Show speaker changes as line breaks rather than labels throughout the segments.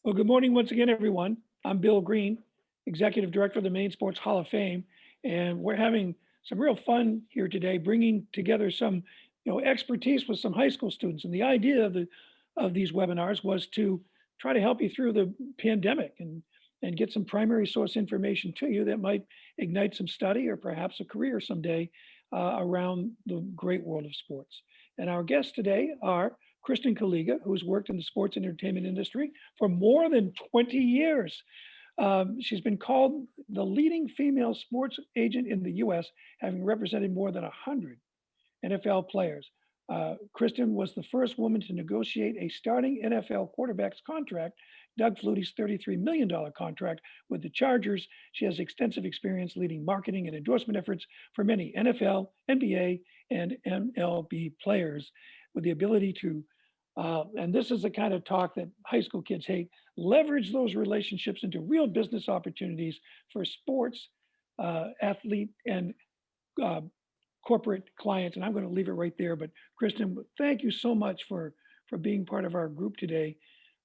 Well, good morning once again, everyone. I'm Bill Green, Executive Director of the Maine Sports Hall of Fame, and we're having some real fun here today, bringing together some, expertise with some high school students. And the idea of these webinars was to try to help you through the pandemic and get some primary source information to you that might ignite some study or perhaps a career someday around the great world of sports. And our guests today are Kristen Kaliga, who's worked in the sports and entertainment industry for more than 20 years. She's been called the leading female sports agent in the US, having represented more than 100 NFL players. Kristen was the first woman to negotiate a starting NFL quarterback's contract, Doug Flutie's $33 million contract with the Chargers. She has extensive experience leading marketing and endorsement efforts for many NFL, NBA, and MLB players with the ability to, and this is the kind of talk that high school kids hate, leverage those relationships into real business opportunities for sports, athlete, and uh, corporate clients. And I'm going to leave it right there. But Kristen, thank you so much for being part of our group today.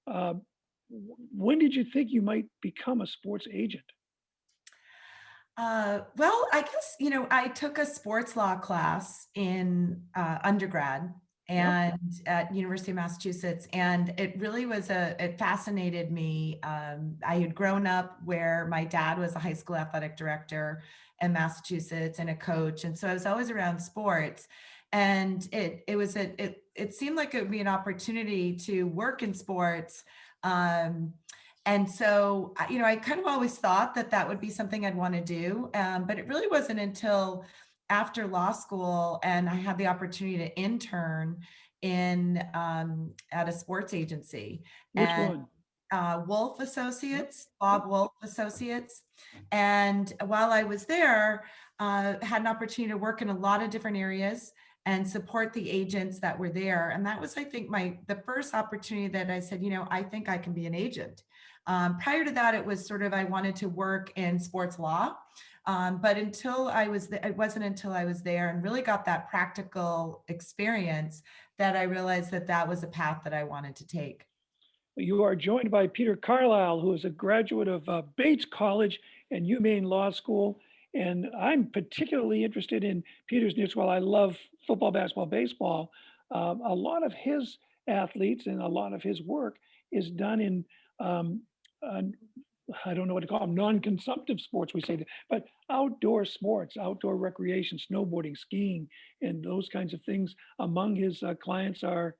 Uh, when did you think you might become a sports agent?
Well, I guess, I took a sports law class in undergrad
Yep.
and at University of Massachusetts, and it really it fascinated me. I had grown up where my dad was a high school athletic director in Massachusetts and a coach. And so I was always around sports. And it seemed like it would be an opportunity to work in sports. Um, and so, I kind of always thought that that would be something I'd want to do. But it really wasn't until after law school and I had the opportunity to intern at a sports agency
Which
and
one?
Wolf
Yep.
Associates,
Yep.
Bob Wolf Associates. And while I was there, had an opportunity to work in a lot of different areas and support the agents that were there. And that was, I think, the first opportunity that I said, I think I can be an agent. Prior to that, it was sort of I wanted to work in sports law. But it wasn't until I was there and really got that practical experience that I realized that that was a path that I wanted to take.
You are joined by Peter Carlisle, who is a graduate of Bates College and UMaine Law School. And I'm particularly interested in Peter's niche. While I love football, basketball, baseball, a lot of his athletes and a lot of his work is done in, um, uh, I don't know what to call them, non-consumptive sports, we say that, but outdoor sports, outdoor recreation, snowboarding, skiing, and those kinds of things. Among his clients are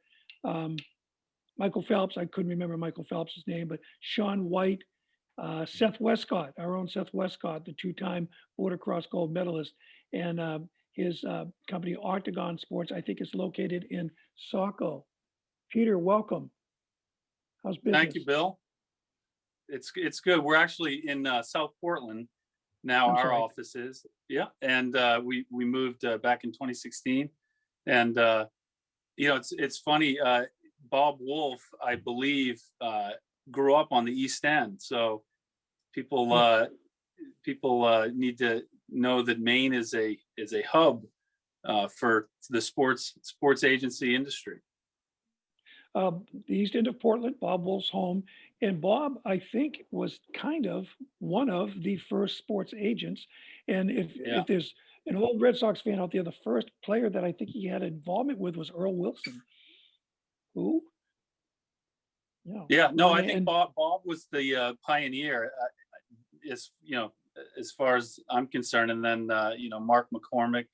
um, Michael Phelps. I couldn't remember Michael Phelps' name, but Sean White, Seth Westcott, our own Seth Westcott, the two-time border cross gold medalist, and his company Octagon Sports, I think, is located in Saco. Peter, welcome. How's
Thank
business?
you, Bill. It's good. We're actually in South Portland now.
I'm
Our
sorry.
office is, yeah, and we moved back in 2016, and it's funny. Bob Wolf, I believe, grew up on the East End, so people
Yes.
need to know that Maine is a hub for the sports agency industry.
The east end of Portland, Bob Wolf's home. And Bob, I think, was kind of one of the first sports agents. And
Yeah.
if there's an old Red Sox fan out there, the first player that I think he had involvement with was Earl Wilson. Who? Yeah.
Yeah, no, I think
And
Bob was the pioneer, as far as I'm concerned. And then Mark McCormick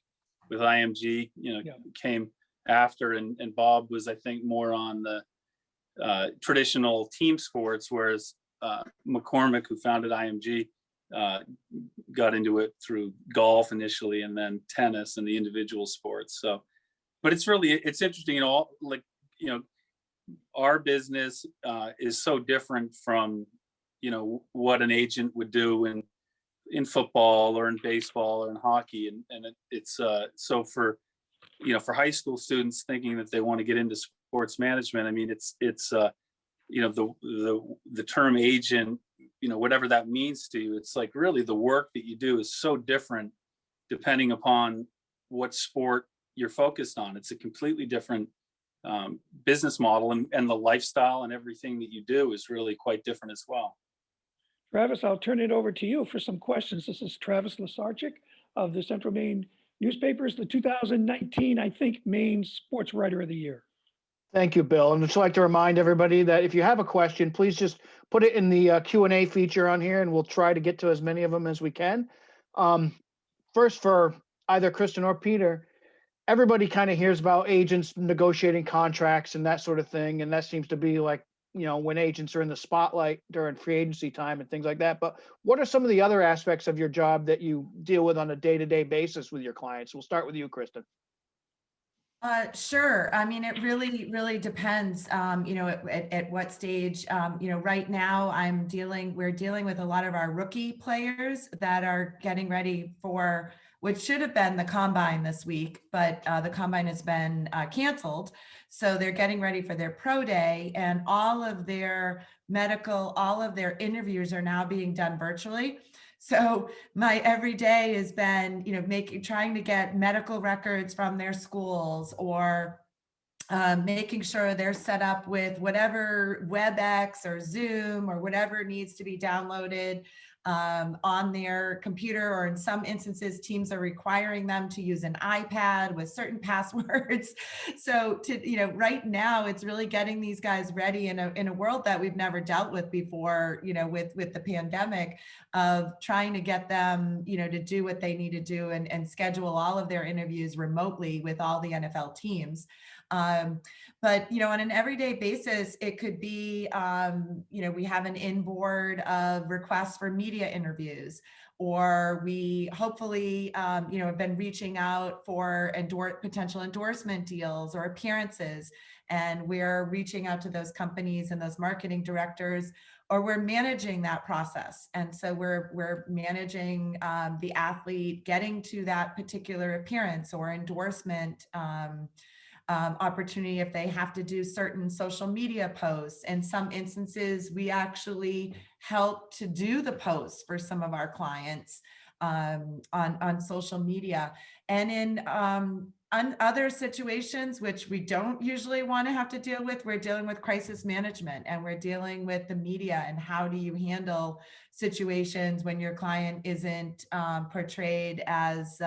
with IMG,
yeah,
came after, and Bob was, I think, more on the traditional team sports, whereas McCormick, who founded IMG, uh, got into it through golf initially, and then tennis and the individual sports. So, but it's interesting, like you know our business is so different from what an agent would do in football or in baseball or in hockey, and it's so for high school students thinking that they want to get into sports management. I mean, it's the term agent, whatever that means to you, it's like really the work that you do is so different depending upon what sport you're focused on. It's a completely different business model, and the lifestyle and everything that you do is really quite different as well.
Travis, I'll turn it over to you for some questions. This is Travis Lasarchik of the Central Maine Newspapers, the 2019, I think, Maine Sports Writer of the Year.
Thank you, Bill. And I'd just like to remind everybody that if you have a question, please just put it in the Q&A feature on here, and we'll try to get to as many of them as we can. First, for either Kristen or Peter, everybody kind of hears about agents negotiating contracts and that sort of thing. And that seems to be like, when agents are in the spotlight during free agency time and things like that. But what are some of the other aspects of your job that you deal with on a day-to-day basis with your clients? We'll start with you, Kristen.
Sure. I mean, it really depends, at what stage. Right now we're dealing with a lot of our rookie players that are getting ready for which should have been the combine this week, but the combine has been canceled. So they're getting ready for their pro day, and all of their interviews are now being done virtually. So my every day has been, trying to get medical records from their schools, or making sure they're set up with whatever WebEx or Zoom or whatever needs to be downloaded on their computer, or in some instances, teams are requiring them to use an iPad with certain passwords. So right now it's really getting these guys ready in a world that we've never dealt with before, with the pandemic, of trying to get them, to do what they need to do and schedule all of their interviews remotely with all the NFL teams. But, on an everyday basis, it could be, we have an inboard of requests for media interviews, or we hopefully, have been reaching out for potential endorsement deals or appearances. And we're reaching out to those companies and those marketing directors, or we're managing that process. And so we're managing the athlete getting to that particular appearance or endorsement opportunity, if they have to do certain social media posts. In some instances, we actually help to do the posts for some of our clients on social media. And in other situations, which we don't usually want to have to deal with, we're dealing with crisis management, and we're dealing with the media, and how do you handle situations when your client isn't portrayed as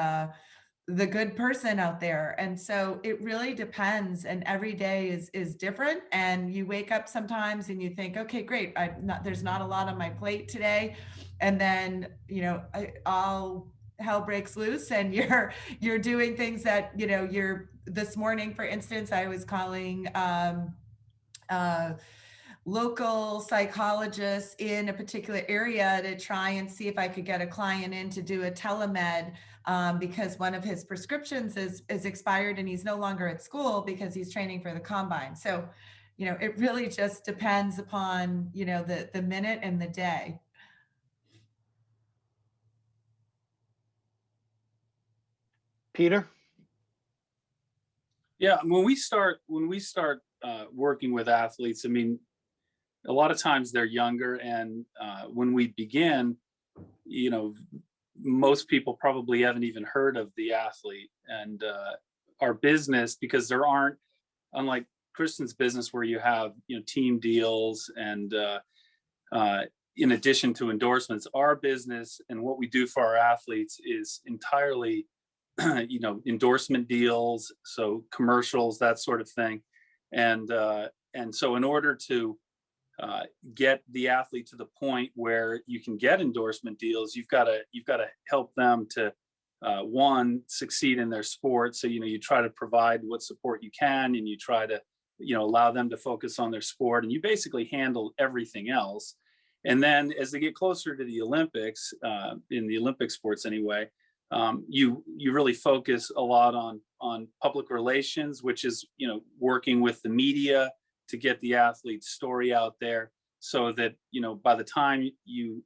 the good person out there. And so it really depends, and every day is different. And you wake up sometimes and you think, okay, great, there's not a lot on my plate today. And then, all hell breaks loose, and you're doing things that, this morning, for instance, I was calling local psychologists in a particular area to try and see if I could get a client in to do a telemed, because one of his prescriptions is expired, and he's no longer at school because he's training for the combine. So, it really just depends upon, the minute and the day.
Peter?
Yeah, when we start working with athletes, I mean, a lot of times they're younger, and when we begin, most people probably haven't even heard of the athlete and our business, because there aren't, unlike Kristen's business where you have team deals and in addition to endorsements, our business and what we do for our athletes is entirely endorsement deals, so commercials, that sort of thing. And so in order to get the athlete to the point where you can get endorsement deals, you've got to help them to one, succeed in their sport. So you try to provide what support you can, and you try to allow them to focus on their sport, and you basically handle everything else. And then as they get closer to the Olympics, in the Olympic sports anyway, you really focus a lot on public relations, which is working with the media to get the athlete's story out there, so that by the time you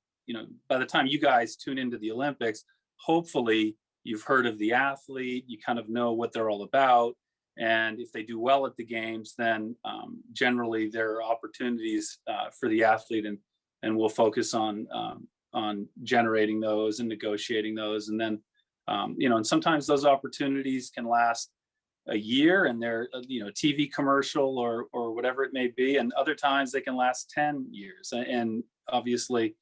guys tune into the Olympics, hopefully you've heard of the athlete, you kind of know what they're all about, and if they do well at the games, then generally there are opportunities for the athlete, and we'll focus on generating those and negotiating those, and then and sometimes those opportunities can last a year and they're, TV commercial or whatever it may be. And other times they can last 10 years. And obviously,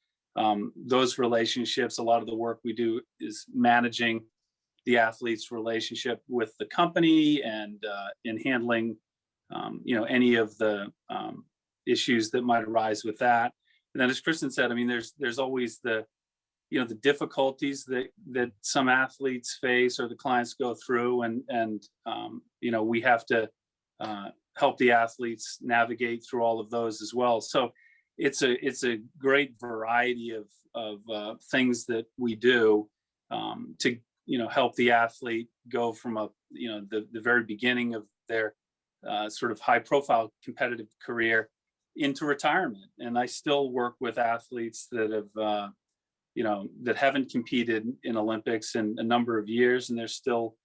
those relationships, a lot of the work we do is managing the athlete's relationship with the company and in handling, any of the issues that might arise with that. And then, as Kristen said, I mean, there's always the difficulties that some athletes face or the clients go through, and we have to help the athletes navigate through all of those as well. So it's a great variety of things that we do to help the athlete go from the very beginning of their sort of high profile competitive career into retirement. And I still work with athletes that have that haven't competed in Olympics in a number of years, and they're still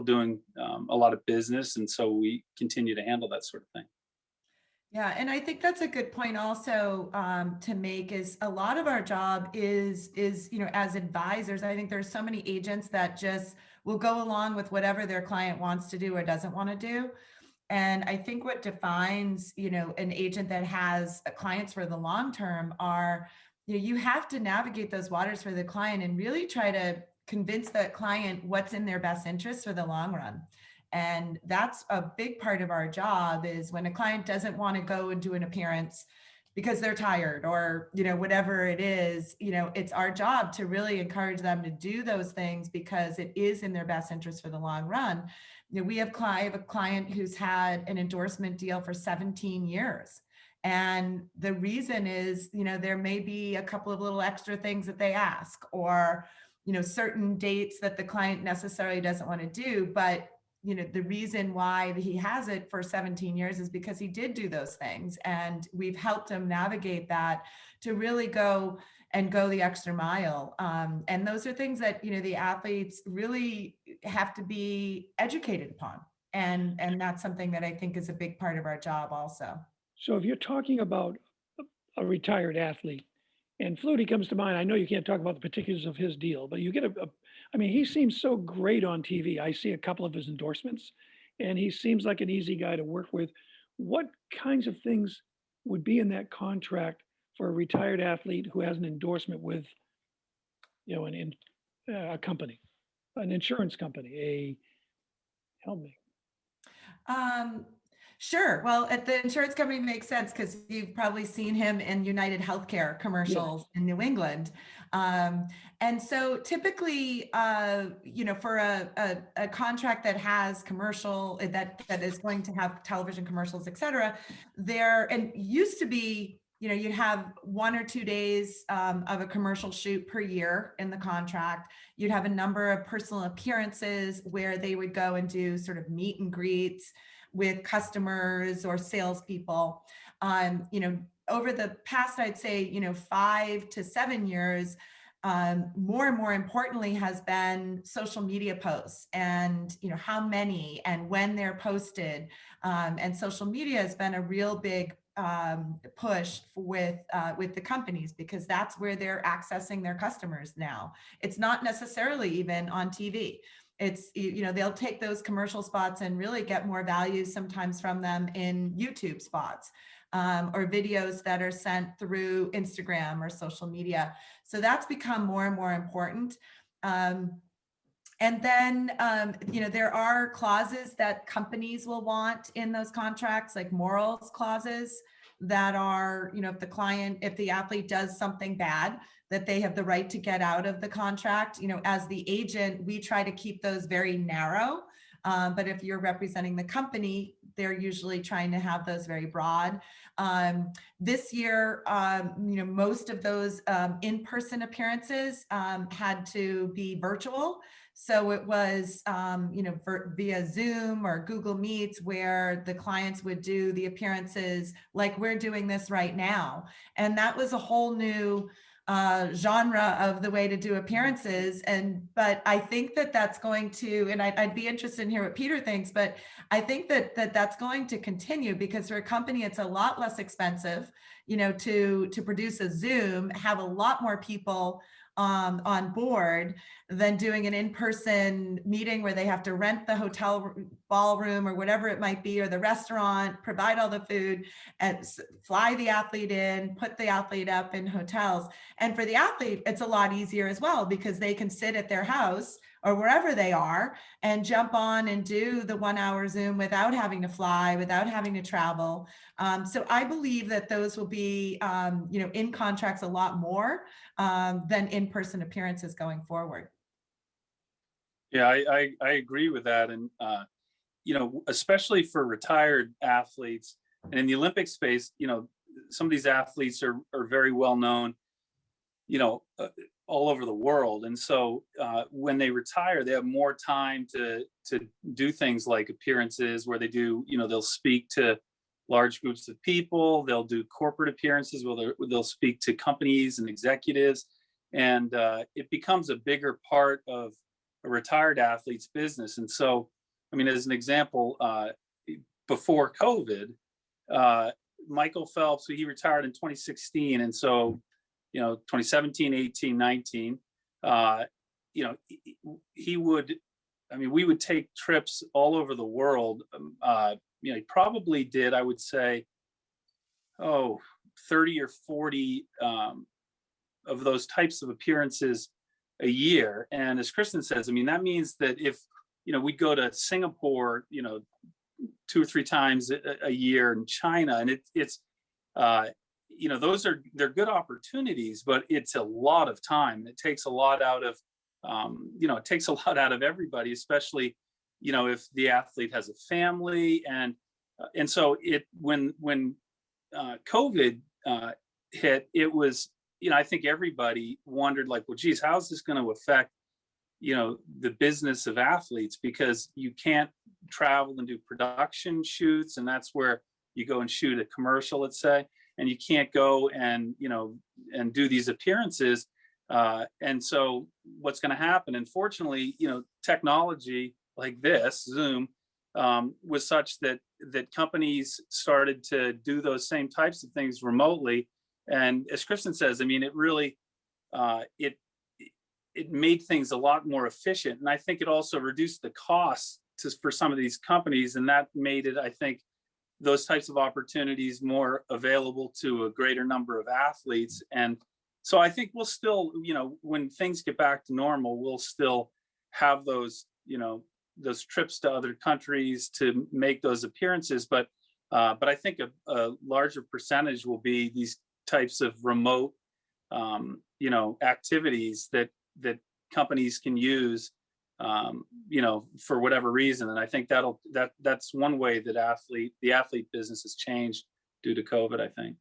doing a lot of business, and so we continue to handle that sort of thing.
Yeah, and I think that's a good point also to make, is a lot of our job is as advisors. I think there's so many agents that just will go along with whatever their client wants to do or doesn't want to do. And I think what defines an agent that has clients for the long term are, you have to navigate those waters for the client and really try to convince the client what's in their best interest for the long run. And that's a big part of our job, is when a client doesn't want to go and do an appearance because they're tired or, whatever it is, it's our job to really encourage them to do those things because it is in their best interest for the long run. I have a client who's had an endorsement deal for 17 years. And the reason is, there may be a couple of little extra things that they ask, or, certain dates that the client necessarily doesn't want to do. But, the reason why he has it for 17 years is because he did do those things. And we've helped him navigate that to really go the extra mile. And those are things that, the athletes really have to be educated upon. And that's something that I think is a big part of our job also.
So if you're talking about a retired athlete, and Flutie comes to mind, I know you can't talk about the particulars of his deal, but you get I mean, he seems so great on TV. I see a couple of his endorsements, and he seems like an easy guy to work with. What kinds of things would be in that contract for a retired athlete who has an endorsement with, a company, an insurance company, help me.
Sure. Well, at the insurance company makes sense because you've probably seen him in United Healthcare commercials in New England. And so typically, for a contract that has commercial, that is going to have television commercials, et cetera, and used to be, you'd have 1 or 2 days of a commercial shoot per year in the contract. You'd have a number of personal appearances where they would go and do sort of meet and greets with customers or salespeople. Over the past, I'd say, 5 to 7 years, more and more importantly has been social media posts and, how many and when they're posted. And social media has been a real big push with the companies, because that's where they're accessing their customers now. It's not necessarily even on TV. It's, they'll take those commercial spots and really get more value sometimes from them in YouTube spots or videos that are sent through Instagram or social media. So that's become more and more important. And then, there are clauses that companies will want in those contracts, like morals clauses that are, if the athlete does something bad, that they have the right to get out of the contract. As the agent, we try to keep those very narrow. But if you're representing the company, they're usually trying to have those very broad. This year, most of those in-person appearances had to be virtual. So it was, via Zoom or Google Meets, where the clients would do the appearances like we're doing this right now. And that was a whole new genre of the way to do appearances. But I think that's going to, and I'd be interested in hear what Peter thinks, but I think that's going to continue, because for a company, it's a lot less expensive, to produce a Zoom, have a lot more people on board than doing an in-person meeting where they have to rent the hotel ballroom or whatever it might be, or the restaurant, provide all the food, and fly the athlete in, put the athlete up in hotels. And for the athlete, it's a lot easier as well, because they can sit at their house or wherever they are and jump on and do the 1 hour Zoom without having to fly, without having to travel. So I believe that those will be, in contracts a lot more than in-person appearances going forward.
Yeah, I agree with that. And, especially for retired athletes and in the Olympic space, some of these athletes are very well known, all over the world. And so when they retire, they have more time to do things like appearances where they do, they'll speak to large groups of people. They'll do corporate appearances where they'll speak to companies and executives. And it becomes a bigger part of a retired athlete's business. And so, as an example, before COVID, Michael Phelps, he retired in 2016. And so, 2017, 18, 19, he would, we would take trips all over the world. He probably did, I would say, 30 or 40 of those types of appearances a year. And as Kristen says, that means that if, we'd go to Singapore, 2 or 3 times a year, in China, and they're good opportunities, but it's a lot of time. It takes a lot out of, it takes a lot out of everybody, especially, if the athlete has a family. And so when COVID hit, it was, I think everybody wondered, like, well, geez, how's this going to affect, the business of athletes? Because you can't travel and do production shoots, and that's where you go and shoot a commercial, let's say, and you can't go and, and do these appearances. And so what's going to happen? Unfortunately, technology like this, Zoom, was such that companies started to do those same types of things remotely. And as Kristen says, it really, it made things a lot more efficient. And I think it also reduced the costs for some of these companies. And that made it, I think, those types of opportunities more available to a greater number of athletes. And so I think we'll still, when things get back to normal, we'll still have those, those trips to other countries to make those appearances. But I think a larger percentage will be these types of remote, activities that companies can use, for whatever reason. And I think that's one way that the athlete business has changed due to COVID, I think.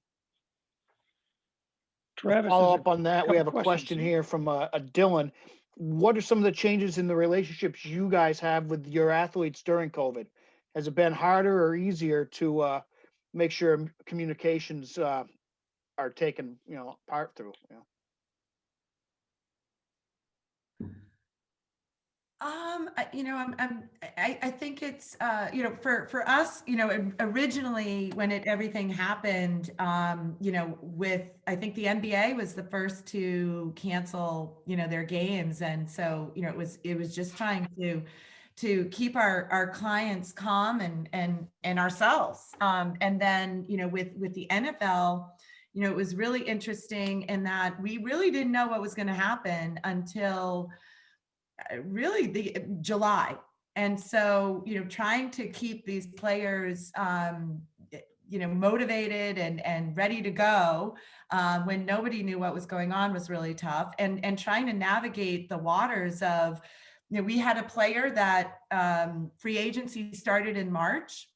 Travis,
Follow
there's
up on that. We have a
couple
question
questions.
here from a Dylan. What are some of the changes in the relationships you guys have with your athletes during COVID? Has it been harder or easier to make sure communications are taken, part through?
I think it's, for us, originally when everything happened, I think the NBA was the first to cancel, their games. And so, it was just trying to keep our clients calm and ourselves. And then, with the NFL, it was really interesting in that we really didn't know what was going to happen until really the July. And so, trying to keep these players, motivated and ready to go when nobody knew what was going on was really tough. And trying to navigate the waters of, we had a player that free agency started in March.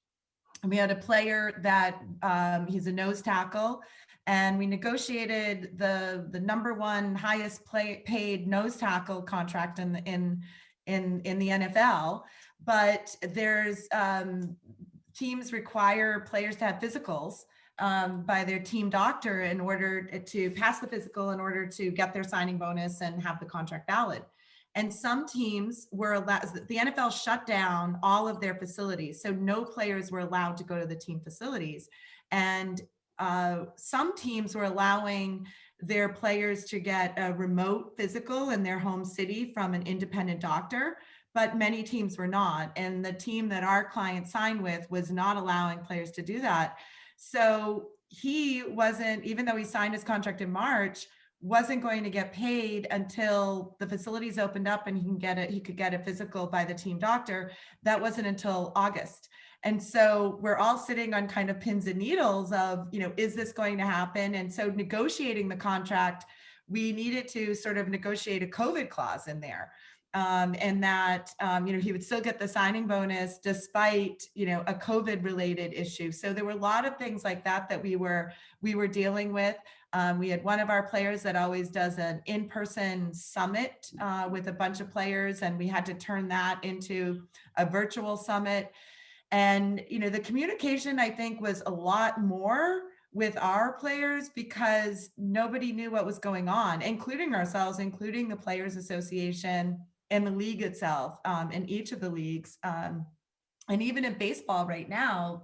And we had a player that he's a nose tackle, and we negotiated the number one highest paid nose tackle contract in the NFL. But there's teams require players to have physicals by their team doctor in order to pass the physical, in order to get their signing bonus and have the contract valid. And some teams were allowed, the NFL shut down all of their facilities. So no players were allowed to go to the team facilities. And some teams were allowing their players to get a remote physical in their home city from an independent doctor, but many teams were not. And the team that our client signed with was not allowing players to do that. So he wasn't, even though he signed his contract in March, wasn't going to get paid until the facilities opened up and he could get a physical by the team doctor. That wasn't until August. And so we're all sitting on kind of pins and needles of, is this going to happen? And so negotiating the contract, we needed to sort of negotiate a COVID clause in there. And that, he would still get the signing bonus despite, a COVID related issue. So there were a lot of things like that that we were dealing with. We had one of our players that always does an in-person summit with a bunch of players, and we had to turn that into a virtual summit. And, the communication, I think, was a lot more with our players because nobody knew what was going on, including ourselves, including the Players Association and the league itself, in each of the leagues. And even in baseball right now,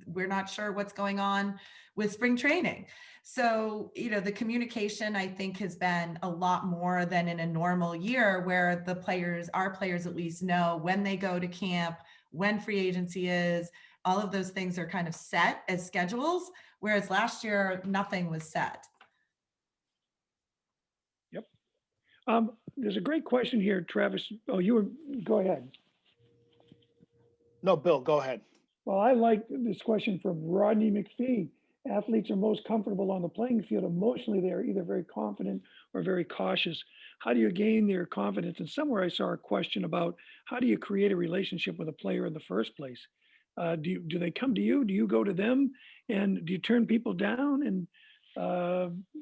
we're not sure what's going on with spring training. So, the communication, I think, has been a lot more than in a normal year where our players at least know when they go to camp, when free agency is. All of those things are kind of set as schedules, whereas last year, nothing was set.
Yep. There's a great question here, Travis. Oh, go ahead.
No, Bill, go ahead.
Well, I like this question from Rodney McPhee. Athletes are most comfortable on the playing field. Emotionally, they are either very confident or very cautious. How do you gain their confidence? And somewhere I saw a question about how do you create a relationship with a player in the first place? Do they come to you? Do you go to them? And do you turn people down? And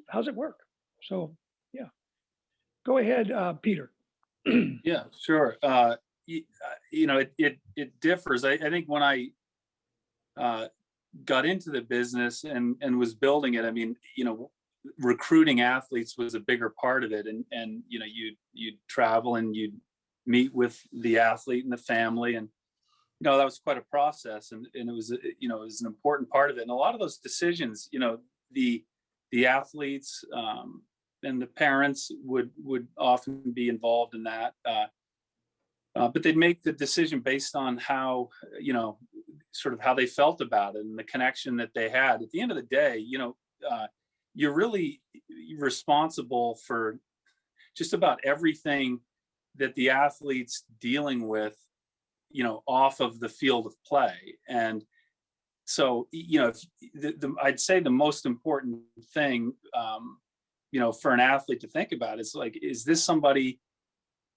how's it work? So, yeah. Go ahead, Peter.
Yeah, sure. It differs. I think when I got into the business and was building it, I mean, recruiting athletes was a bigger part of it. And you'd travel and you'd meet with the athlete and the family. And, that was quite a process. And it was, it was an important part of it. And a lot of those decisions, the athletes and the parents would often be involved in that. But they'd make the decision based on how, sort of how they felt about it and the connection that they had. At the end of the day, you're really responsible for just about everything that the athlete's dealing with, off of the field of play. And so, I'd say the most important thing, for an athlete to think about is like, is this somebody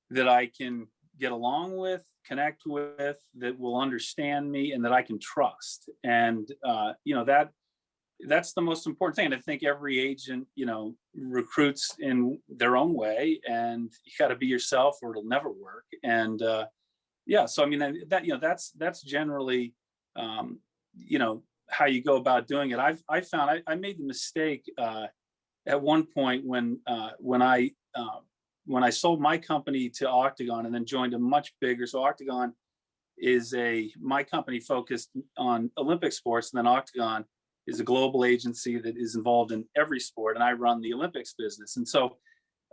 that I can get along with, connect with, that will understand me and that I can trust? And, that's the most important thing. And I think every agent, recruits in their own way, and you got to be yourself or it'll never work. And, so, I mean, that's generally, how you go about doing it. I found I made the mistake at one point when I sold my company to Octagon and then joined a much bigger. So Octagon is my company focused on Olympic sports, and then Octagon is a global agency that is involved in every sport, and I run the Olympics business. And so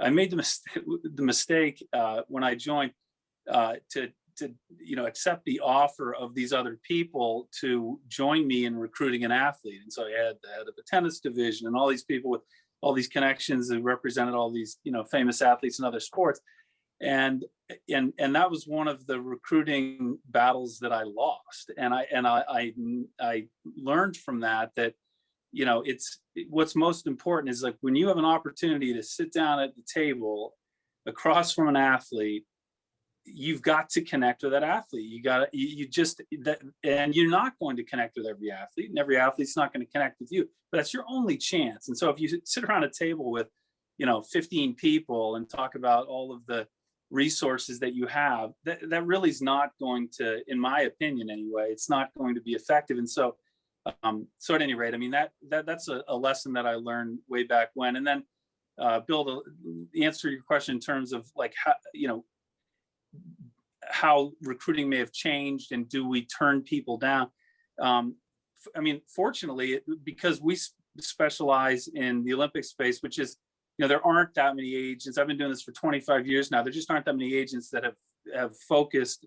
I made the mistake when I joined to accept the offer of these other people to join me in recruiting an athlete. And so I had the head of the tennis division and all these people with all these connections that represented all these, famous athletes in other sports. And that was one of the recruiting battles that I lost. And I learned from that, it's what's most important is like when you have an opportunity to sit down at the table across from an athlete, you've got to connect with that athlete. And you're not going to connect with every athlete, and every athlete's not going to connect with you, but that's your only chance. And so if you sit around a table with, 15 people and talk about all of the resources that you have, that really is not going to, in my opinion anyway, it's not going to be effective. And so, at any rate, I mean, that's a lesson that I learned way back when. And then, Bill, to answer your question in terms of like, how recruiting may have changed and do we turn people down? I mean, fortunately, because specialize in the Olympic space, which is, there aren't that many agents. I've been doing this for 25 years now. There just aren't that many agents that have focused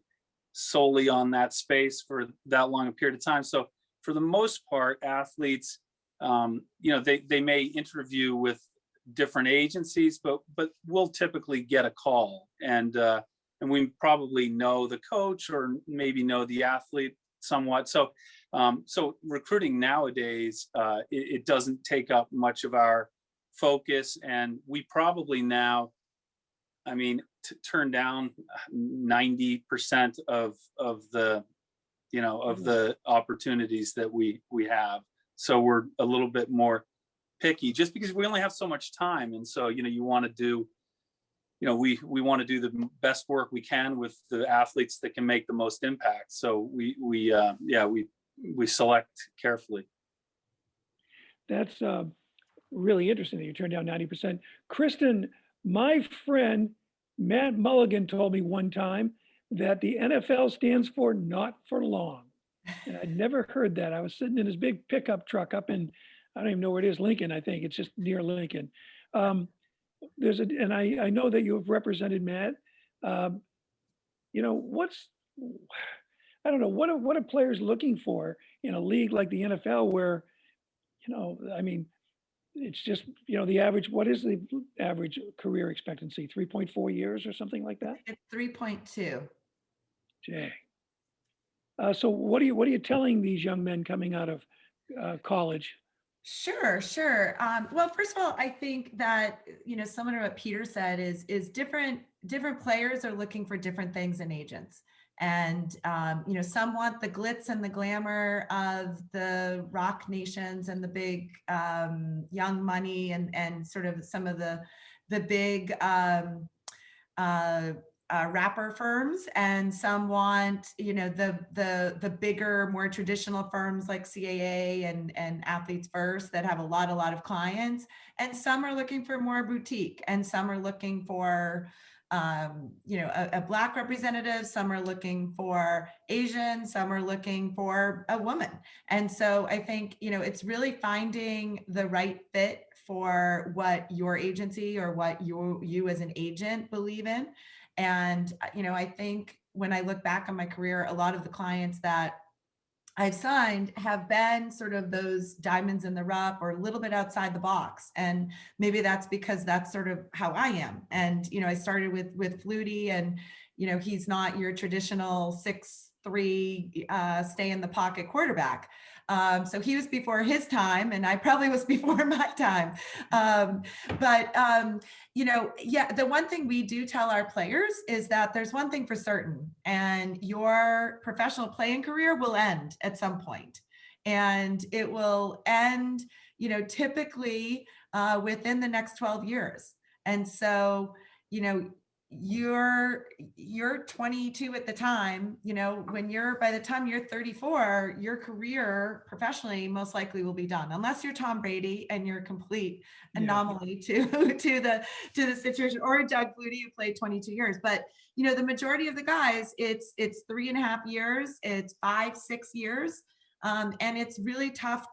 solely on that space for that long a period of time. So for the most part, athletes, they may interview with different agencies, but we'll typically get a call, and we probably know the coach or maybe know the athlete somewhat. So recruiting nowadays, it doesn't take up much of our focus, and we probably now, turn down 90% of the opportunities that we have. So we're a little bit more picky, just because we only have so much time, and so you want to do, we want to do the best work we can with the athletes that can make the most impact. So we select carefully.
That's really interesting that you turned down 90%. Kristen, my friend Matt Mulligan told me one time that the NFL stands for not for long. And I'd never heard that. I was sitting in his big pickup truck up in, I don't even know where it is, Lincoln, I think. It's just near Lincoln. And I know that you have represented Matt. I don't know, what are players looking for in a league like the NFL where, it's just, the average, what is the average career expectancy? 3.4 years or something like that?
It's 3.2.
Jay. So what are you telling these young men coming out of college?
Sure. Well, first of all, I think that, similar to what Peter said, is different players are looking for different things in agents. And, some want the glitz and the glamour of the rock nations and the big young money and sort of some of the big rapper firms, and some want, the bigger, more traditional firms like CAA and Athletes First that have a lot of clients. And some are looking for more boutique, and some are looking for a Black representative, some are looking for Asian, some are looking for a woman. And so I think, it's really finding the right fit for what your agency or what you as an agent believe in. And, I think when I look back on my career, a lot of the clients that I've signed have been sort of those diamonds in the rough or a little bit outside the box. And maybe that's because that's sort of how I am. And, I started with Flutie, and, he's not your traditional 6'3", stay in the pocket quarterback. So he was before his time, and I probably was before my time. The one thing we do tell our players is that there's one thing for certain, and your professional playing career will end at some point. And it will end, typically within the next 12 years. And so, you're 22 at the time, by the time you're 34, your career professionally most likely will be done, unless you're Tom Brady and you're a complete anomaly to the situation, or Doug Flutie, who played 22 years. But the majority of the guys, it's 3.5 years, it's 5-6 years, and it's really tough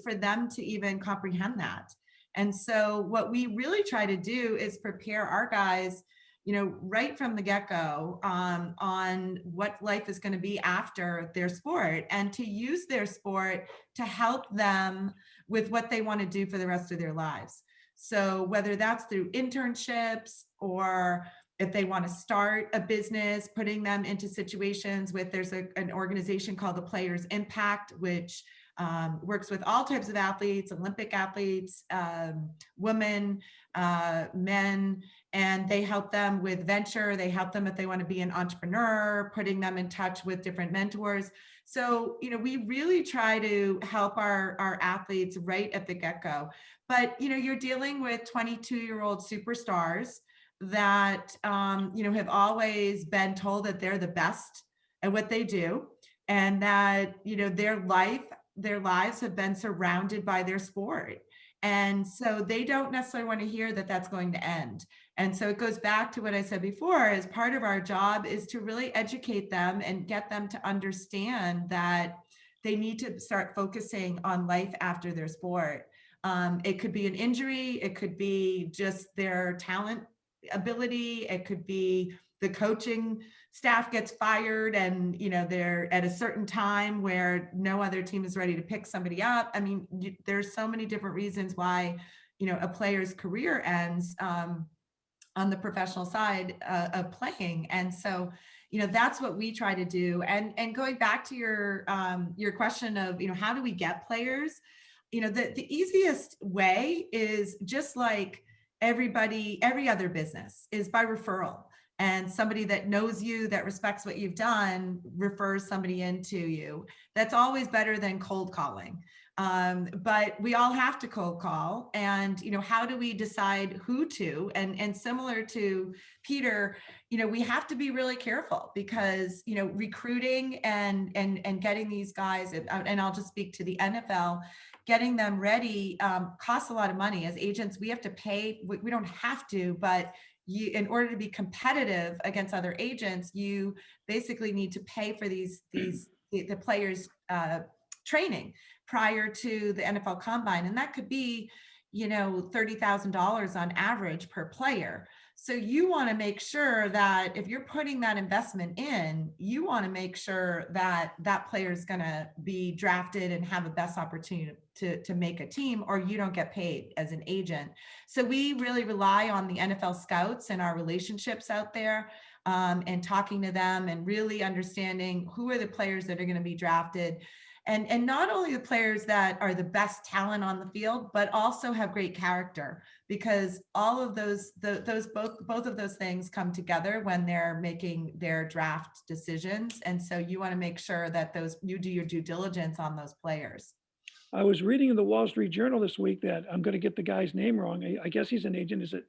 for them to even comprehend that. And so what we really try to do is prepare our guys, right from the get-go, on what life is going to be after their sport, and to use their sport to help them with what they want to do for the rest of their lives. So whether that's through internships, or if they want to start a business, putting them into situations with, there's an organization called the Players Impact, which works with all types of athletes, Olympic athletes, women, men, and they help them with venture. They help them if they want to be an entrepreneur, putting them in touch with different mentors. So, we really try to help our athletes right at the get-go. But, you're dealing with 22-year-old superstars that, have always been told that they're the best at what they do, and that, their lives have been surrounded by their sport. And so they don't necessarily want to hear that that's going to end. And so it goes back to what I said before, as part of our job is to really educate them and get them to understand that they need to start focusing on life after their sport. It could be an injury, it could be just their talent ability, it could be the coaching staff gets fired and they're at a certain time where no other team is ready to pick somebody up. I mean, there's so many different reasons why a player's career ends on the professional side of playing. And so that's what we try to do. And going back to your question of how do we get players, the easiest way is just like every other business, is by referral. And somebody that knows you, that respects what you've done, refers somebody into you. That's always better than cold calling. But we all have to cold call. And, how do we decide who to? And similar to Peter, we have to be really careful because, recruiting and getting these guys, and I'll just speak to the NFL, getting them ready costs a lot of money. As agents, we have to pay. We don't have to, but in order to be competitive against other agents, you basically need to pay for the players' training prior to the NFL Combine, and that could be, $30,000 on average per player. So you want to make sure that if you're putting that investment in, you want to make sure that that player is going to be drafted and have the best opportunity to make a team, or you don't get paid as an agent. So we really rely on the NFL scouts and our relationships out there, and talking to them and really understanding who are the players that are going to be drafted. And not only the players that are the best talent on the field, but also have great character, because all of both of those things come together when they're making their draft decisions. And so you want to make sure that you do your due diligence on those players.
I was reading in the Wall Street Journal this week that I'm going to get the guy's name wrong. I guess he's an agent. Is it?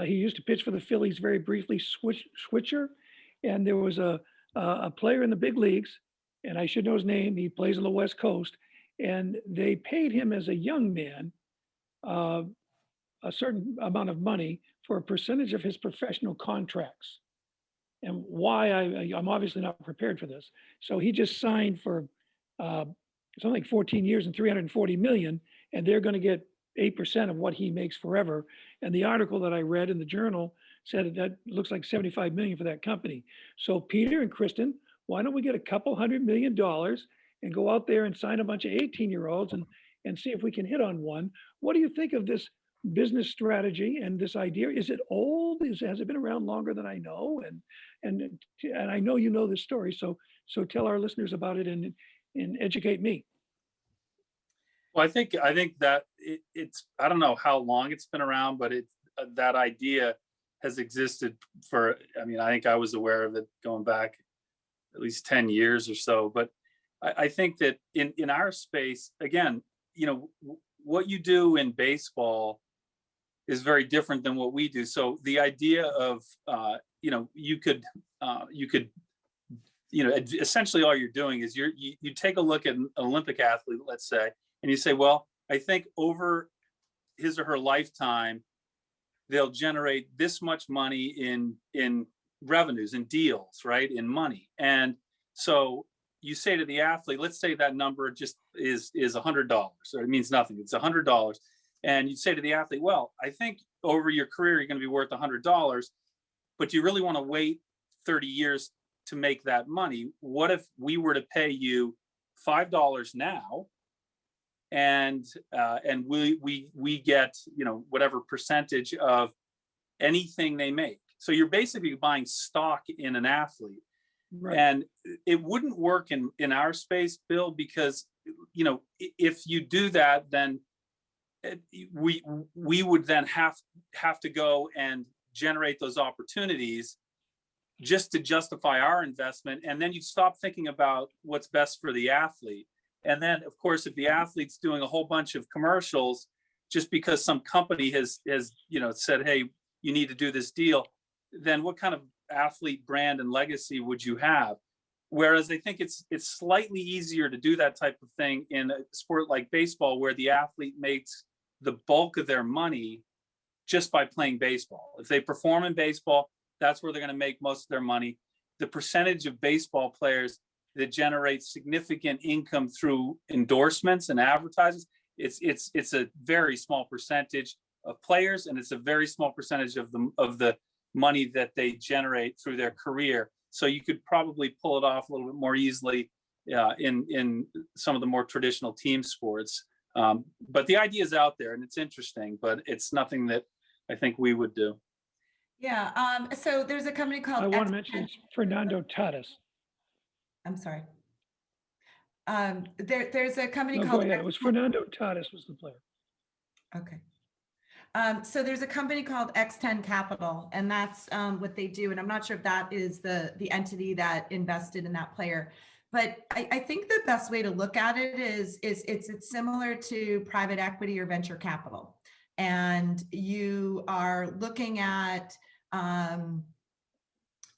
He used to pitch for the Phillies very briefly, Switcher. And there was a player in the big leagues, and I should know his name. He plays on the West Coast, and they paid him as a young man a certain amount of money for a percentage of his professional contracts. And why I'm obviously not prepared for this. So he just signed for something like 14 years and 340 million, and they're going to get 8% of what he makes forever. And the article that I read in the journal said that looks like 75 million for that company. So Peter and Kristen, why don't we get a couple $100 million and go out there and sign a bunch of 18-year-olds and see if we can hit on one? What do you think of this business strategy and this idea? Is it old? Has it been around longer than I know? And I know you know this story, so tell our listeners about it and educate me.
Well, I think that it's, I don't know how long it's been around, but that idea has existed for, I mean, I think I was aware of it going back at least 10 years or so. But I think that in our space, again, what you do in baseball is very different than what we do. So the idea of, you could, essentially all you're doing is you take a look at an Olympic athlete, let's say, and you say, well, I think over his or her lifetime, they'll generate this much money in revenues and deals, right? In money. And so you say to the athlete, let's say that number just is $100, or it means nothing. It's $100. And you say to the athlete, well, I think over your career, you're going to be worth $100, but you really want to wait 30 years to make that money. What if we were to pay you $5 now, and we get, whatever percentage of anything they make? So you're basically buying stock in an athlete. Right. And it wouldn't work in our space, Bill, because, if you do that, then we would then have to go and generate those opportunities just to justify our investment. And then you stop thinking about what's best for the athlete. And then, of course, if the athlete's doing a whole bunch of commercials just because some company has said, hey, you need to do this deal, then what kind of athlete brand and legacy would you have? Whereas I think it's slightly easier to do that type of thing in a sport like baseball, where the athlete makes the bulk of their money just by playing baseball. If they perform in baseball, that's where they're going to make most of their money. The percentage of baseball players that generate significant income through endorsements and advertisements it's a very small percentage of players, and it's a very small percentage of the money that they generate through their career. So you could probably pull it off a little bit more easily in some of the more traditional team sports. But the idea is out there and it's interesting, but it's nothing that I think we would do.
Yeah. So there's a company called
I want to
X10.
mention it's Fernando Tatis.
I'm sorry. There's a company
No, go
called
ahead. It was Fernando Tatis was the player.
Okay. So there's a company called X10 Capital, and that's what they do. And I'm not sure if that is the entity that invested in that player. But I think the best way to look at it is it's similar to private equity or venture capital. And you are looking at,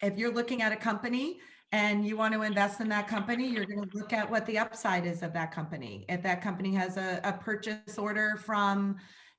if you're looking at a company and you want to invest in that company, you're going to look at what the upside is of that company. If that company has a purchase order from,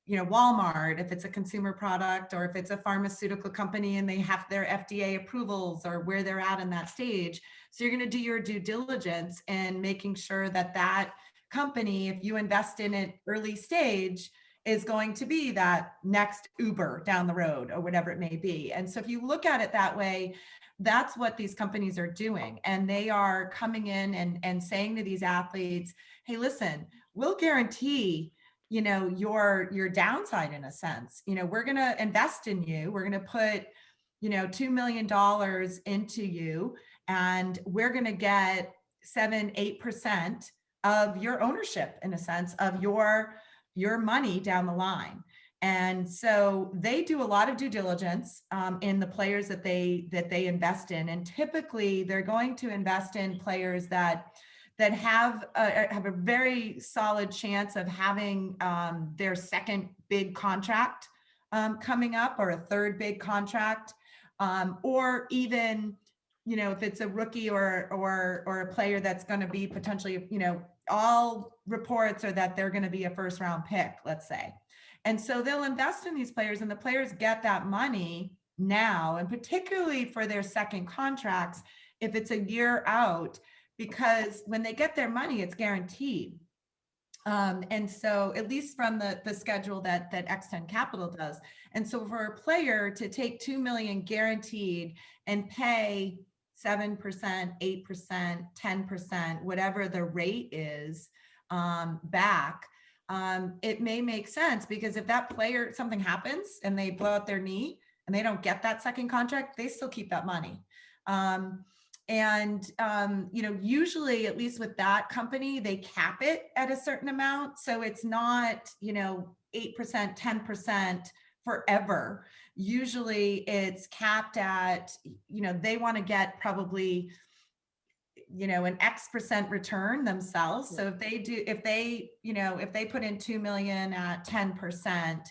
Walmart, if it's a consumer product, or if it's a pharmaceutical company and they have their FDA approvals, or where they're at in that stage. So you're going to do your due diligence and making sure that that company, if you invest in it early stage, is going to be that next Uber down the road or whatever it may be. And so if you look at it that way, that's what these companies are doing. And they are coming in and saying to these athletes, hey, listen, we'll guarantee your downside in a sense. We're going to invest in you. We're going to put, $2 million into you, and we're going to get 7-8% of your ownership, in a sense, of your money down the line. And so they do a lot of due diligence in the players that they invest in. And typically they're going to invest in players that have a very solid chance of having their second big contract coming up, or a third big contract, or even, if it's a rookie or a player that's going to be potentially, all reports are that they're going to be a first round pick, let's say. And so they'll invest in these players, and the players get that money now, and particularly for their second contracts, if it's a year out, because when they get their money, it's guaranteed. And so at least from the schedule that X10 Capital does. And so for a player to take 2 million guaranteed and pay 7%, 8%, 10%, whatever the rate is, back, it may make sense, because if that player, something happens and they blow out their knee and they don't get that second contract, they still keep that money. Usually, at least with that company, they cap it at a certain amount. So it's not, 8%, 10% forever. Usually it's capped at, they want to get probably, an X% return themselves. So if they put in 2 million at 10%,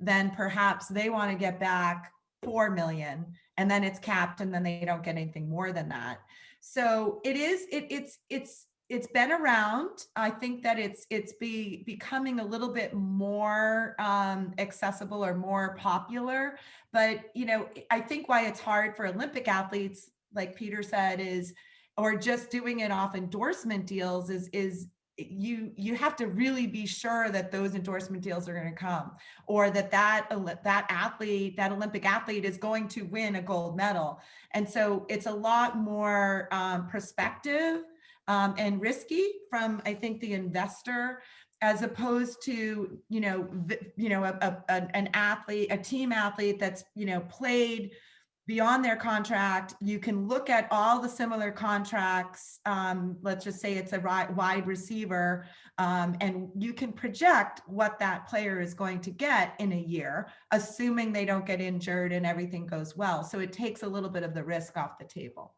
then perhaps they want to get back 4 million, and then it's capped, and then they don't get anything more than that. So it's been around. I think that it's becoming a little bit more accessible or more popular. But I think why it's hard for Olympic athletes, like Peter said, or just doing it off endorsement deals is you have to really be sure that those endorsement deals are going to come, or that Olympic athlete is going to win a gold medal. And so it's a lot more perspective and risky from, I think, the investor, as opposed to, an athlete, a team athlete that's, played beyond their contract. You can look at all the similar contracts. Let's just say it's a wide receiver, and you can project what that player is going to get in a year, assuming they don't get injured and everything goes well. So it takes a little bit of the risk off the table.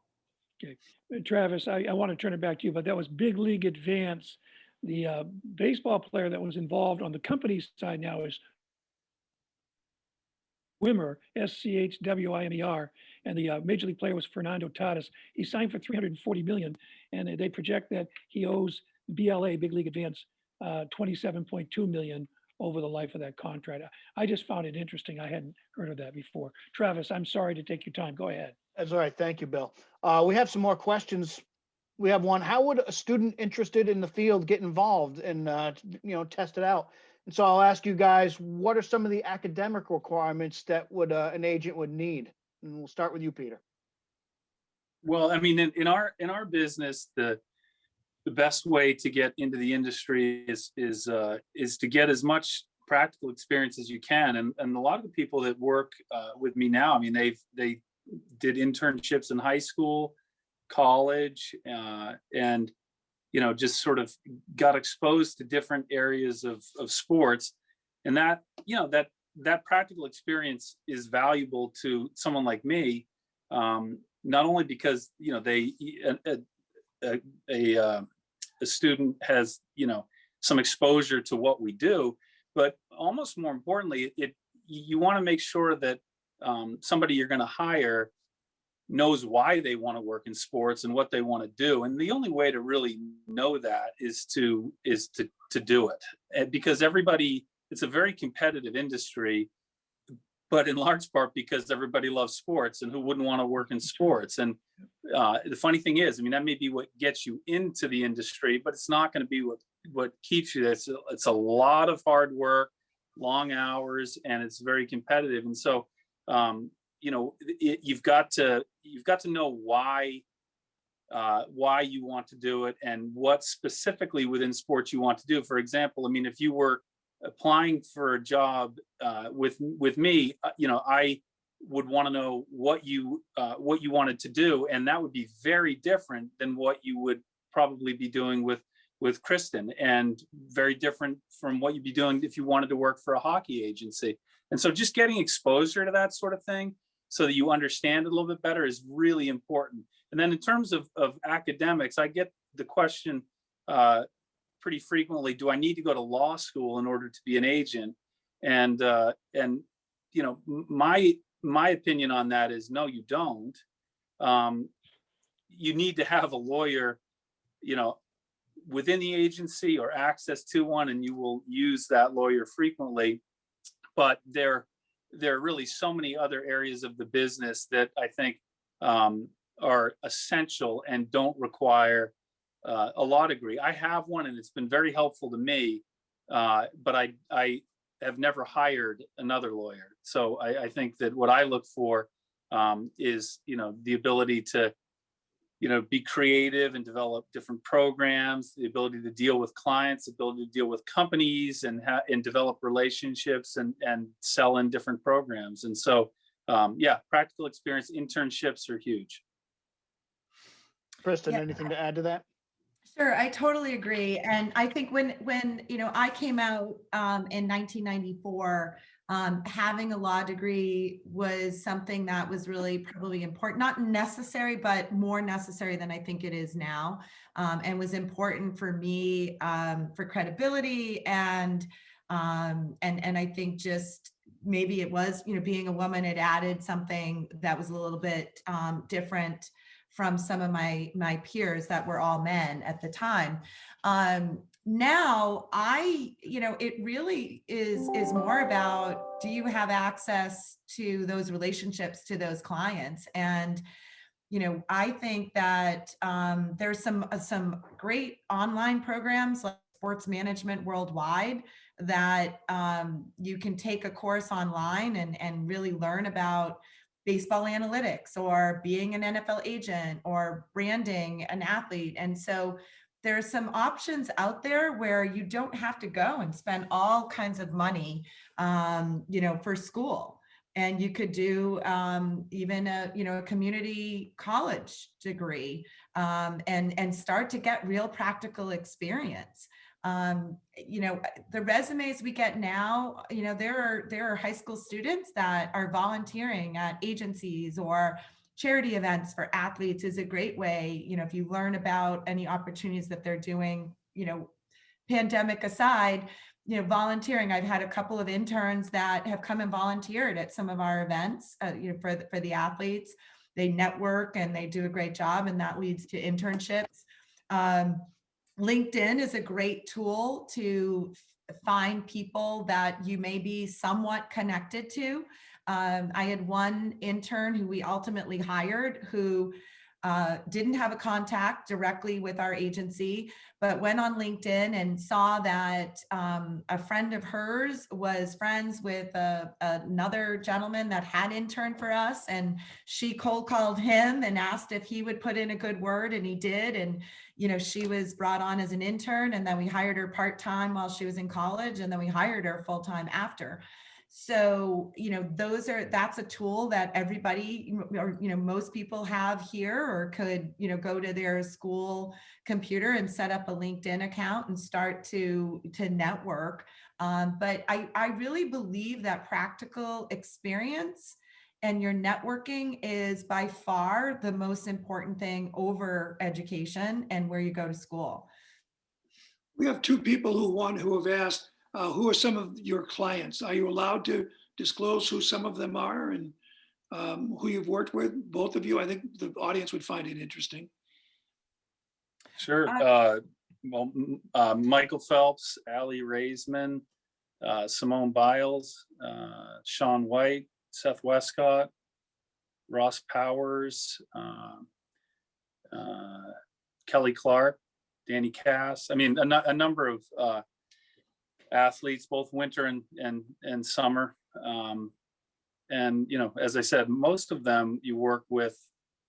Okay. Travis, I want to turn it back to you, but that was Big League Advance. The baseball player that was involved on the company side now is Schwimmer, Schwimmer, and the major league player was Fernando Tatis. He signed for $340 million, and they project that he owes BLA, Big League Advance, $27.2 million over the life of that contract. I just found it interesting. I hadn't heard of that before. Travis, I'm sorry to take your time. Go ahead.
That's all right. Thank you, Bill. We have some more questions we have one. How would a student interested in the field get involved and, test it out? And so I'll ask you guys, what are some of the academic requirements that would, an agent would need? And we'll start with you, Peter.
Well, I mean, in our business, the best way to get into the industry is to get as much practical experience as you can. And a lot of the people that work with me now, I mean, they did internships in high school, college, and just sort of got exposed to different areas of sports, and that practical experience is valuable to someone like me, not only because a student has some exposure to what we do, but almost more importantly, you want to make sure that somebody you're going to hire knows why they want to work in sports and what they want to do. And the only way to really know that is to do it. And because it's a very competitive industry, but in large part because everybody loves sports, and who wouldn't want to work in sports? And the funny thing is, I mean, that may be what gets you into the industry, but it's not going to be what keeps you there. It's a lot of hard work, long hours, and it's very competitive. And so, you've got to know why you want to do it, and what specifically within sports you want to do. For example, I mean, if you were applying for a job with me, I would want to know what you wanted to do, and that would be very different than what you would probably be doing with Kristen, and very different from what you'd be doing if you wanted to work for a hockey agency. And so just getting exposure to that sort of thing so that you understand it a little bit better is really important. And then in terms of academics, I get the question pretty frequently, do I need to go to law school in order to be an agent? And my opinion on that is no, you don't. You need to have a lawyer, within the agency, or access to one, and you will use that lawyer frequently. But there are really so many other areas of the business that I think are essential and don't require a law degree. I have one, and it's been very helpful to me, but I have never hired another lawyer. So I think that what I look for is the ability to be creative and develop different programs, the ability to deal with clients, the ability to deal with companies, and develop relationships and sell in different programs. And so practical experience, internships are huge.
Kristen,
Yeah.
anything to add to that?
Sure, I totally agree. And I think when I came out in 1994, having a law degree was something that was really probably important, not necessary, but more necessary than I think it is now, and was important for me for credibility and I think just maybe it was being a woman, it added something that was a little bit different from some of my peers that were all men at the time. Now it really is more about, do you have access to those relationships, to those clients? And I think that there's some great online programs like Sports Management Worldwide that you can take a course online and really learn about baseball analytics, or being an NFL agent, or branding an athlete. And so there's some options out there where you don't have to go and spend all kinds of money, for school. And you could do even a community college degree, and start to get real practical experience. The resumes we get now, there are high school students that are volunteering at agencies or charity events for athletes. Is a great way, if you learn about any opportunities that they're doing, pandemic aside, volunteering. I've had a couple of interns that have come and volunteered at some of our events, for the athletes. They network and they do a great job, and that leads to internships. LinkedIn is a great tool to find people that you may be somewhat connected to. I had one intern who we ultimately hired, who didn't have a contact directly with our agency, but went on LinkedIn and saw that a friend of hers was friends with another gentleman that had interned for us. And she cold called him and asked if he would put in a good word, and he did. And, she was brought on as an intern, and then we hired her part-time while she was in college, and then we hired her full-time after. So, that's a tool that everybody, or, most people have here, or could, go to their school computer and set up a LinkedIn account and start to network. But I really believe that practical experience and your networking is by far the most important thing over education and where you go to school.
We have two people who have asked, who are some of your clients? Are you allowed to disclose who some of them are and who you've worked with? Both of you, I think the audience would find it interesting.
Sure. Michael Phelps, Allie Raisman, Simone Biles, Sean White, Seth Westcott, Ross Powers, Kelly Clark, Danny Cass. I mean, a number of athletes, both winter and summer. And, as I said, most of them you work with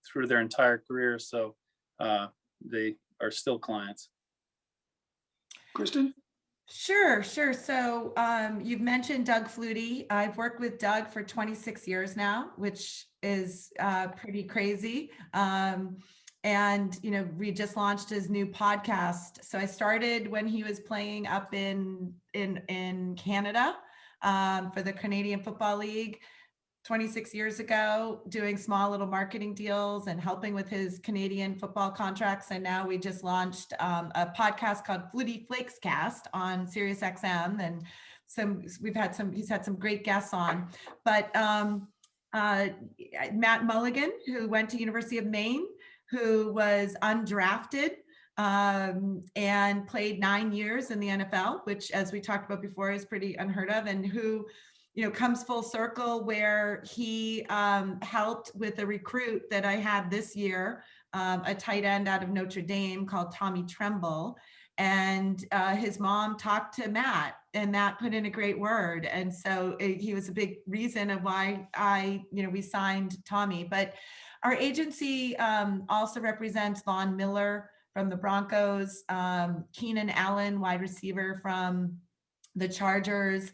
through their entire career. So they are still clients.
Kristen?
Sure. So you've mentioned Doug Flutie. I've worked with Doug for 26 years now, which is pretty crazy. And, we just launched his new podcast. So I started when he was playing up in Canada for the Canadian Football League 26 years ago, doing small little marketing deals and helping with his Canadian football contracts. And now we just launched a podcast called Flutie Flakes Cast on Sirius XM. And he's had some great guests on. But Matt Mulligan, who went to University of Maine, who was undrafted and played 9 years in the NFL, which, as we talked about before, is pretty unheard of, and who, comes full circle where he helped with a recruit that I had this year, a tight end out of Notre Dame called Tommy Tremble. And his mom talked to Matt, and Matt put in a great word. And so he was a big reason of why we signed Tommy. But our agency also represents Von Miller from the Broncos, Keenan Allen, wide receiver from the Chargers,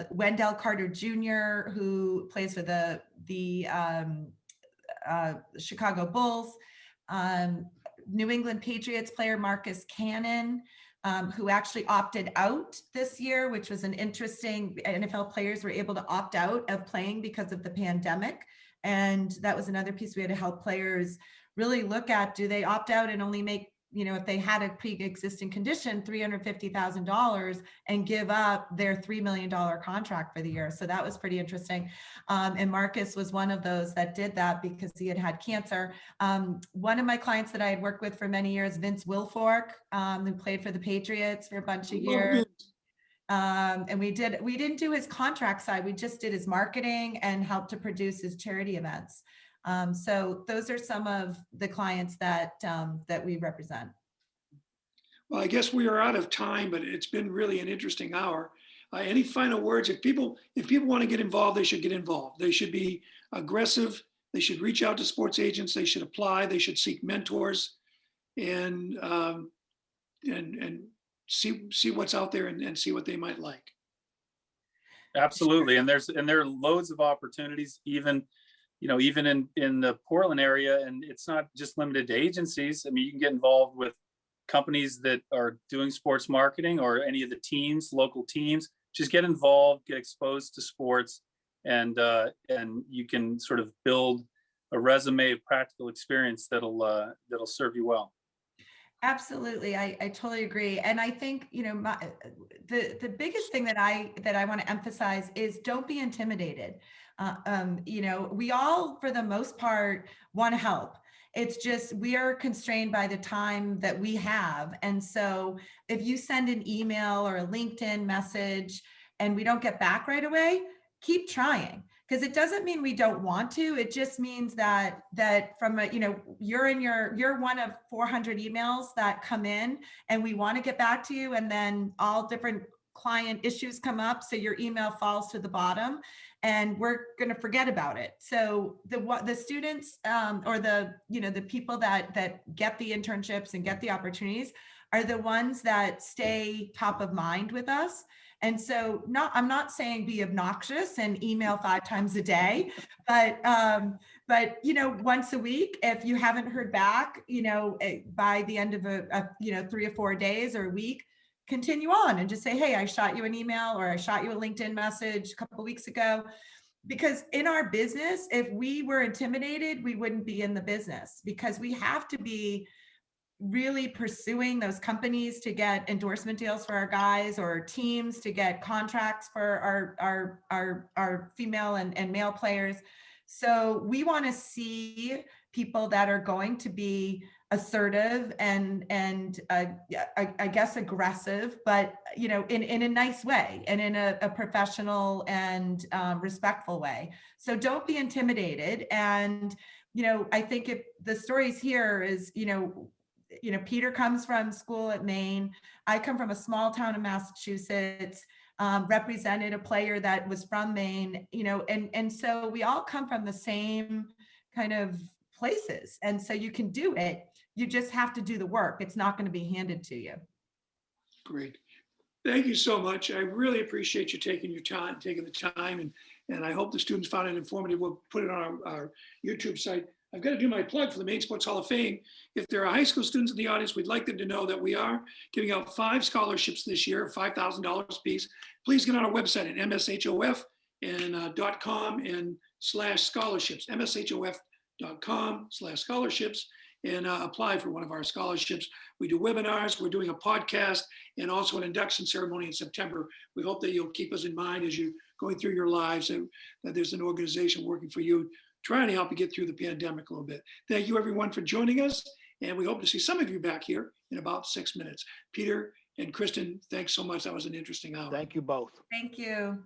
Wendell Carter Jr., who plays for the Chicago Bulls, New England Patriots player Marcus Cannon, who actually opted out this year, which was an interesting. NFL players were able to opt out of playing because of the pandemic. And that was another piece we had to help players really look at. Do they opt out and only make, if they had a pre-existing condition, $350,000 and give up their $3 million contract for the year? So that was pretty interesting. And Marcus was one of those that did that because he had cancer. One of my clients that I had worked with for many years, Vince Wilfork, who played for the Patriots for a bunch of years. And we didn't do his contract side. We just did his marketing and helped to produce his charity events. So those are some of the clients that we represent.
Well, I guess we are out of time, but it's been really an interesting hour. Any final words? If people want to get involved, they should get involved. They should be aggressive. They should reach out to sports agents. They should apply. They should seek mentors, and see what's out there and see what they might like.
Absolutely. And there are loads of opportunities, even in the Portland area. And it's not just limited to agencies. I mean, you can get involved with companies that are doing sports marketing or any of the teams, local teams. Just get involved, get exposed to sports, and you can sort of build a resume of practical experience that'll serve you well.
Absolutely. I totally agree. And I think, the biggest thing that I want to emphasize is don't be intimidated. We all, for the most part, want to help. It's just, we are constrained by the time that we have. And so if you send an email or a LinkedIn message and we don't get back right away, keep trying. Because it doesn't mean we don't want to. It just means that from a, you're one of 400 emails that come in, and we want to get back to you, and then all different client issues come up, so your email falls to the bottom, and we're going to forget about it. So the students or the people that get the internships and get the opportunities are the ones that stay top of mind with us. And so I'm not saying be obnoxious and email 5 times a day, but once a week, if you haven't heard back, by the end of a 3 or 4 days or a week, continue on and just say, hey, I shot you an email, or I shot you a LinkedIn message a couple of weeks ago. Because in our business, if we were intimidated, we wouldn't be in the business, because we have to be really pursuing those companies to get endorsement deals for our guys, or teams to get contracts for our female and male players. So we want to see people that are going to be assertive and I guess aggressive, but in a nice way, and in a professional and respectful way. So don't be intimidated. And I think if the stories here is Peter comes from school at Maine. I come from a small town in Massachusetts, represented a player that was from Maine, and so we all come from the same kind of places. And so you can do it. You just have to do the work. It's not going to be handed to you.
Great. Thank you so much. I really appreciate you taking the time, and I hope the students found it informative. We'll put it on our YouTube site. I've got to do my plug for the Maine Sports Hall of Fame. If there are high school students in the audience, we'd like them to know that we are giving out 5 scholarships this year, $5,000 apiece. Please get on our website at mshof and .com and /scholarships, mshof.com/scholarships, and apply for one of our scholarships. We do webinars, we're doing a podcast, and also an induction ceremony in September. We hope that you'll keep us in mind as you're going through your lives, and that there's an organization working for you, trying to help you get through the pandemic a little bit. Thank you everyone for joining us, and we hope to see some of you back here in about 6 minutes. Peter and Kristen, thanks so much. That was an interesting hour.
Thank you both.
Thank you.